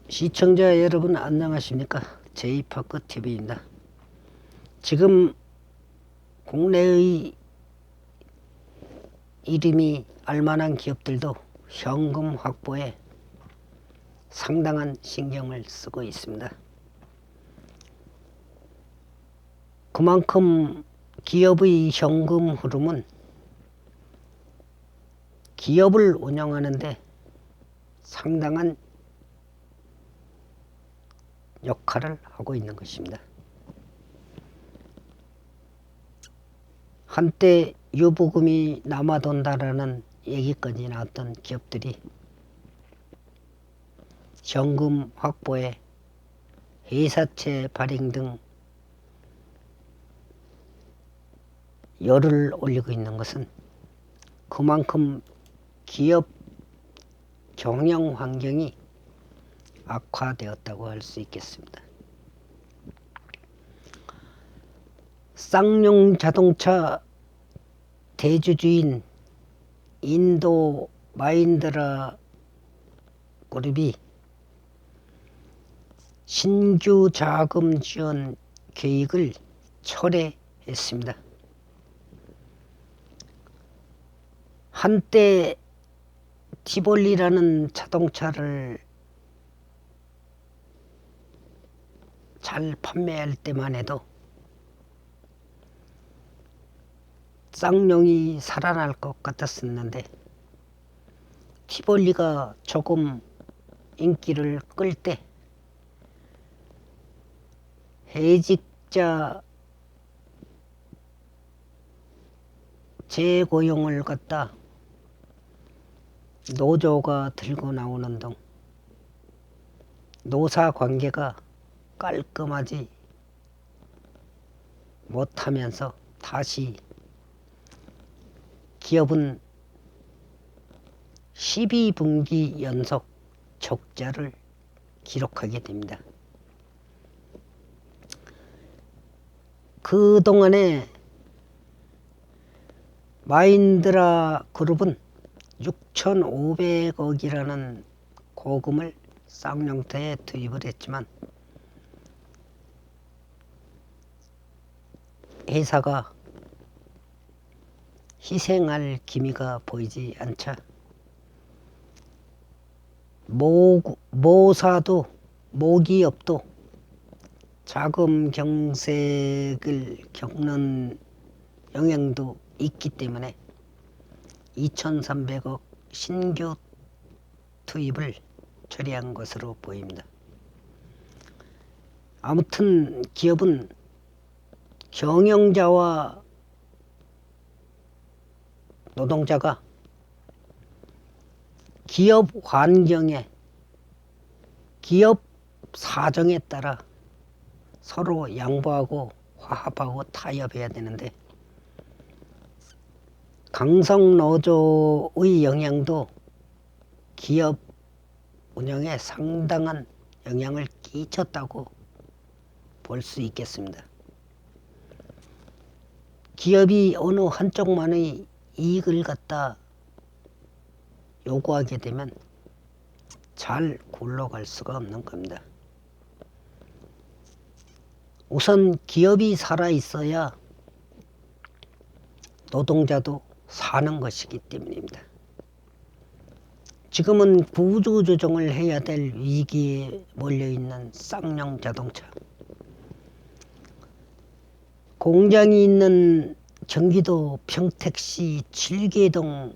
시청자 여러분 안녕하십니까. 제이파크TV입니다. 지금 국내의 이름이 알만한 기업들도 현금 확보에 상당한 신경을 쓰고 있습니다. 그만큼 기업의 현금 흐름은 기업을 운영하는데 상당한 역할을 하고 있는 것입니다. 한때 유보금이 남아돈다라는 얘기까지 나왔던 기업들이 현금 확보에 회사채 발행 등 열을 올리고 있는 것은 그만큼 기업 경영 환경이 악화되었다고 할 수 있겠습니다. 쌍용 자동차 대주주인 인도 마힌드라 그룹이 신규 자금 지원 계획을 철회했습니다. 한때 티볼리라는 자동차를 잘 판매할 때만 해도 쌍용이 살아날 것 같았었는데 티볼리가 조금 인기를 끌 때 해직자 재고용을 갖다 노조가 들고 나오는 등 노사 관계가 깔끔하지 못하면서 다시 기업은 12분기 연속 적자를 기록하게 됩니다. 그동안에 마힌드라 그룹은 6,500억이라는 고금을 쌍용차에 투입을 했지만 회사가 희생할 기미가 보이지 않자 모사도 모기업도 자금 경색을 겪는 영향도 있기 때문에 2,300억 신규 투입을 처리한 것으로 보입니다. 아무튼 기업은 경영자와 노동자가 기업 환경에 기업 사정에 따라 서로 양보하고 화합하고 타협해야 되는데 강성노조의 영향도 기업 운영에 상당한 영향을 끼쳤다고 볼 수 있겠습니다. 기업이 어느 한쪽만의 이익을 갖다 요구하게 되면 잘 굴러갈 수가 없는 겁니다. 우선 기업이 살아있어야 노동자도 사는 것이기 때문입니다. 지금은 구조조정을 해야 될 위기에 몰려있는 쌍용 자동차. 공장이 있는 경기도 평택시 칠계동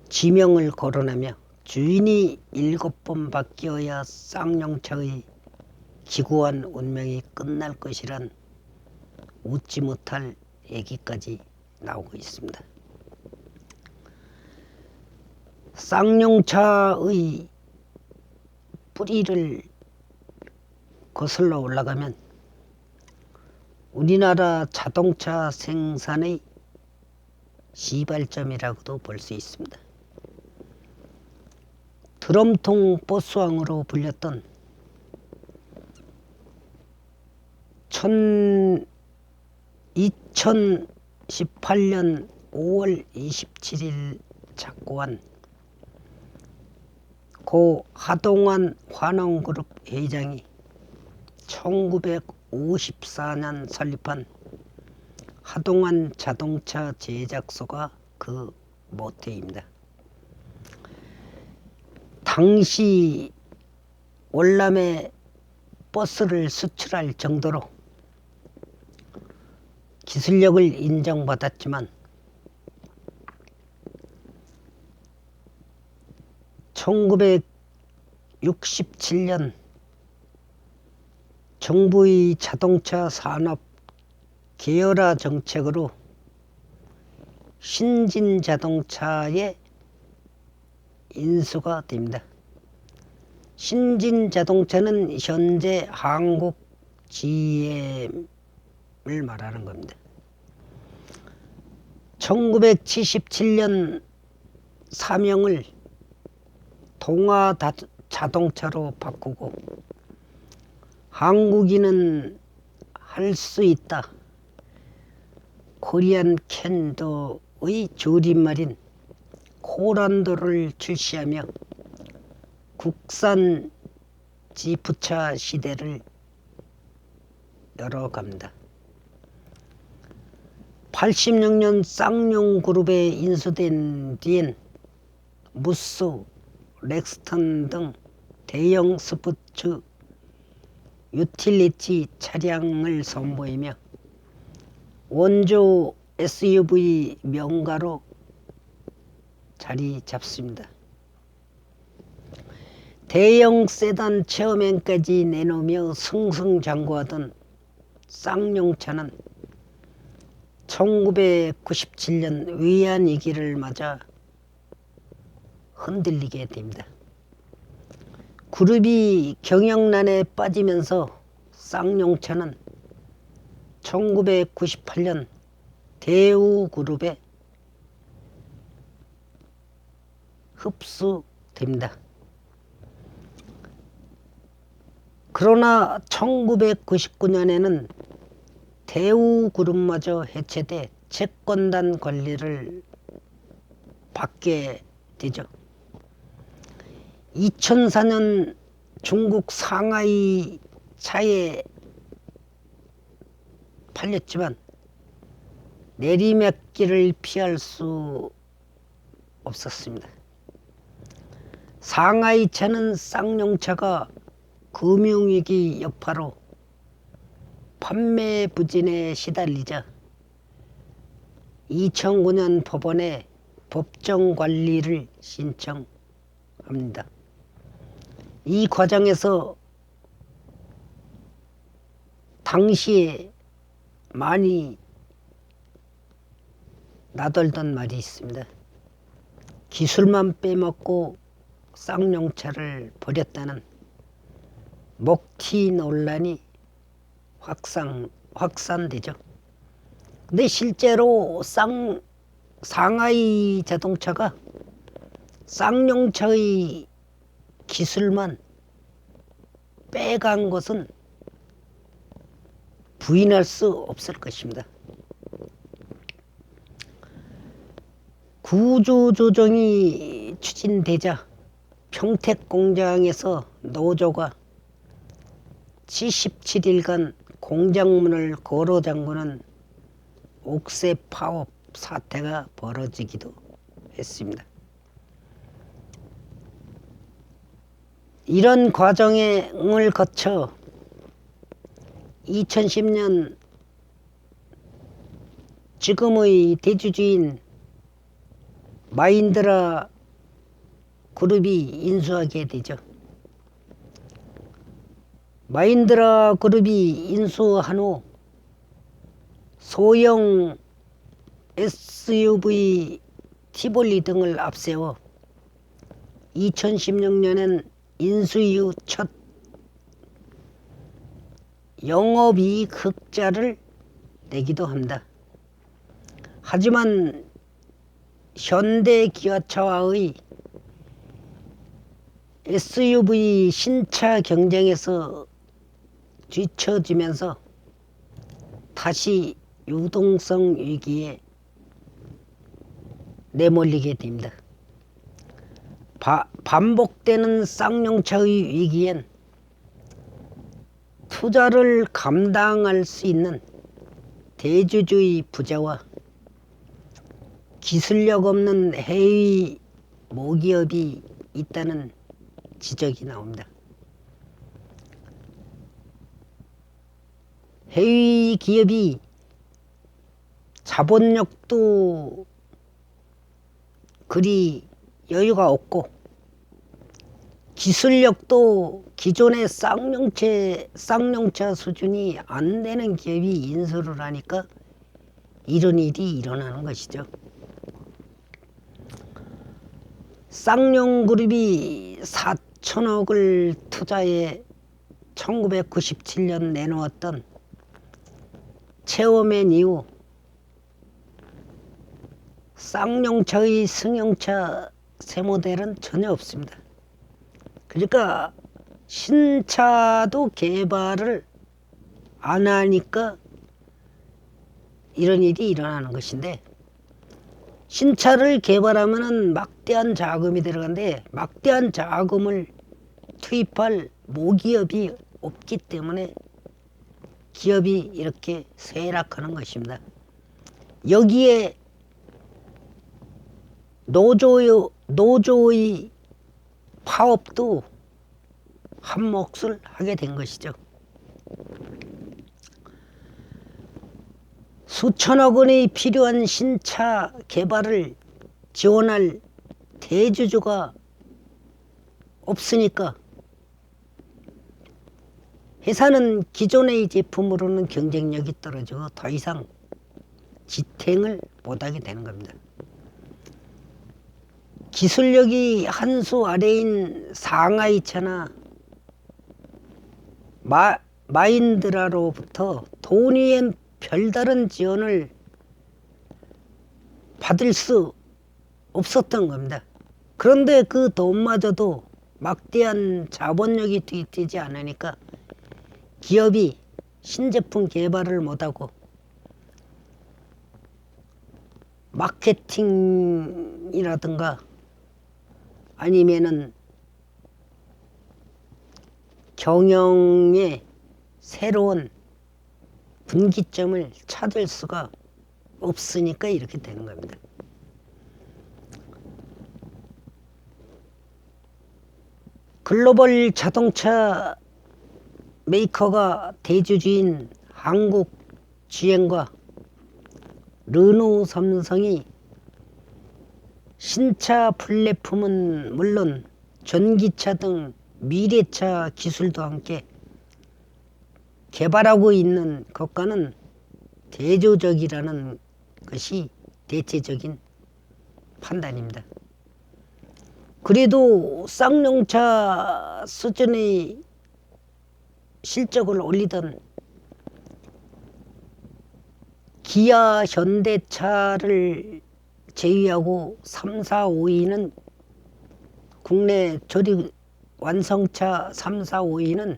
지명을 거론하며 주인이 7번 바뀌어야 쌍용차의 기구한 운명이 끝날 것이란 웃지 못할 얘기까지 나오고 있습니다. 쌍용차의 뿌리를 거슬러 올라가면 우리나라 자동차 생산의 시발점이라고도 볼 수 있습니다. 드럼통 버스왕으로 불렸던 2018년 5월 27일 착고한 고 하동환 환원그룹 회장이 1954년 설립한 하동환 자동차 제작소가 그 모태입니다. 당시 월남에 버스를 수출할 정도로 기술력을 인정받았지만 1967년 정부의 자동차 산업 계열화 정책으로 신진자동차에 인수가 됩니다. 신진자동차는 현재 한국 GM을 말하는 겁니다. 1977년 사명을 동아자동차로 바꾸고 한국인은 할 수 있다. 코리안 캔더의 줄임말인 코란도를 출시하며 국산 지프차 시대를 열어갑니다. 86년 쌍용그룹에 인수된 뒤엔 무스, 렉스턴 등 대형 스포츠 유틸리티 차량을 선보이며 원조 SUV 명가로 자리 잡습니다. 대형 세단 체험행까지 내놓으며 승승장구하던 쌍용차는 1997년 외환위기를 맞아 흔들리게 됩니다. 그룹이 경영난에 빠지면서 쌍용차는 1998년 대우그룹에 흡수됩니다. 그러나 1999년에는 대우그룹마저 해체돼 채권단 관리를 받게 되죠. 2004년 중국 상하이 차에 팔렸지만 내리막길을 피할 수 없었습니다. 상하이 차는 쌍용차가 금융위기 여파로 판매 부진에 시달리자 2009년 법원에 법정관리를 신청합니다. 이 과정에서 당시에 많이 나돌던 말이 있습니다. 기술만 빼먹고 쌍용차를 버렸다는 먹튀 논란이 확산되죠. 근데 실제로 상하이 자동차가 쌍용차의 기술만 빼간 것은 부인할 수 없을 것입니다. 구조조정이 추진되자 평택공장에서 노조가 77일간 공장문을 걸어 잠그는 옥새 파업 사태가 벌어지기도 했습니다. 이런 과정을 거쳐 2010년 지금의 대주주인 마힌드라 그룹이 인수하게 되죠. 마힌드라 그룹이 인수한 후 소형 SUV 티볼리 등을 앞세워 2016년엔 인수 이후 첫 영업이익 흑자를 내기도 합니다. 하지만 현대기아차와의 SUV 신차 경쟁에서 뒤처지면서 다시 유동성 위기에 내몰리게 됩니다. 반복되는 쌍용차의 위기엔 투자를 감당할 수 있는 대주주의 부재와 기술력 없는 해외 모기업이 있다는 지적이 나옵니다. 해외 기업이 자본력도 그리 여유가 없고 기술력도 기존의 쌍용차 수준이 안 되는 기업이 인수를 하니까 이런 일이 일어나는 것이죠. 쌍용그룹이 4천억을 투자해 1997년 내놓았던 체어맨 이후 쌍용차의 승용차 새 모델은 전혀 없습니다. 그러니까 신차도 개발을 안 하니까 이런 일이 일어나는 것인데, 신차를 개발하면은 막대한 자금이 들어간데 막대한 자금을 투입할 모기업이 없기 때문에 기업이 이렇게 쇠락하는 것입니다. 여기에 노조의 파업도 한 몫을 하게 된 것이죠. 수천억 원이 필요한 신차 개발을 지원할 대주주가 없으니까 회사는 기존의 제품으로는 경쟁력이 떨어지고 더 이상 지탱을 못하게 되는 겁니다. 기술력이 한 수 아래인 상하이차나 마힌드라로부터 돈 위엔 별다른 지원을 받을 수 없었던 겁니다. 그런데 그 돈마저도 막대한 자본력이 투입되지 않으니까 기업이 신제품 개발을 못하고 마케팅이라든가 아니면은 경영의 새로운 분기점을 찾을 수가 없으니까 이렇게 되는 겁니다. 글로벌 자동차 메이커가 대주주인 한국 GM과 르노 삼성이 신차 플랫폼은 물론 전기차 등 미래차 기술도 함께 개발하고 있는 것과는 대조적이라는 것이 대체적인 판단입니다. 그래도 쌍용차 수준의 실적을 올리던 기아, 현대차를 제외하고 3, 4, 5위는 국내 조립 완성차 3, 4, 5위는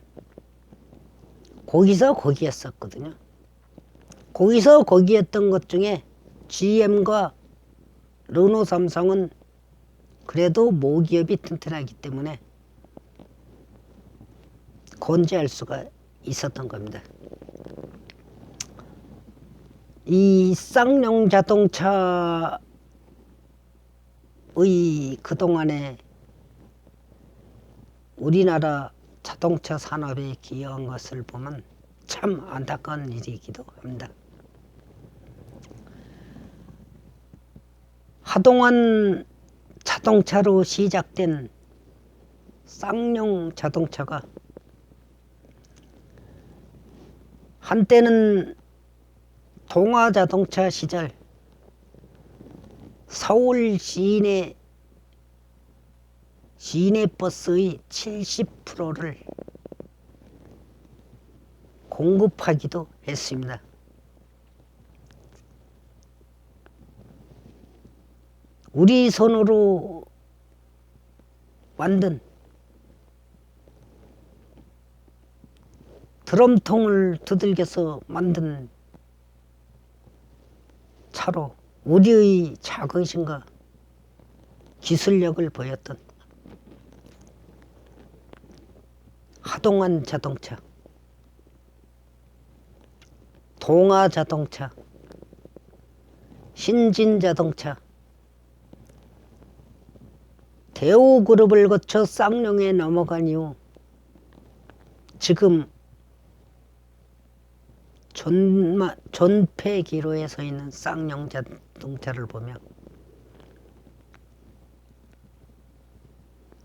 거기서 거기였었거든요. 거기서 거기였던 것 중에 GM과 르노 삼성은 그래도 모기업이 튼튼하기 때문에 건재할 수가 있었던 겁니다. 이 쌍용 자동차의 그동안에 우리나라 자동차 산업에 기여한 것을 보면 참 안타까운 일이기도 합니다. 하동안 자동차로 시작된 쌍용 자동차가 한때는 동아자동차 시절 서울 시내버스의 70%를 공급하기도 했습니다. 우리 손으로 만든 드럼통을 두들겨서 만든 차로 우리의 자긍심과 기술력을 보였던 하동안 자동차, 동아 자동차, 신진 자동차, 대우그룹을 거쳐 쌍용에 넘어간 이후 지금 존폐기로에 서 있는 쌍용 자동차를 보면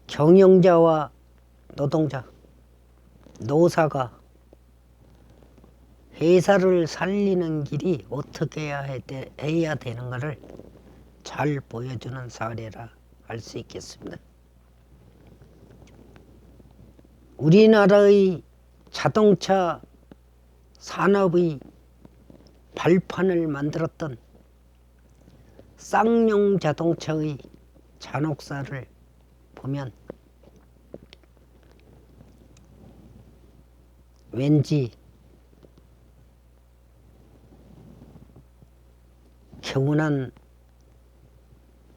경영자와 노동자, 노사가 회사를 살리는 길이 어떻게 해야 되는가를 잘 보여주는 사례라 할 수 있겠습니다. 우리나라의 자동차 산업의 발판을 만들었던 쌍용 자동차의 잔혹사를 보면 왠지 개운한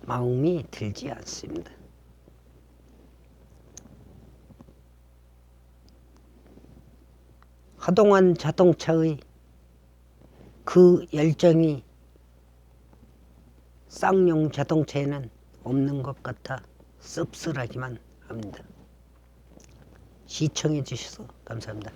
마음이 들지 않습니다. 하동안 자동차의 그 열정이 쌍용 자동차에는 없는 것 같아 씁쓸하기만 합니다. 시청해 주셔서 감사합니다.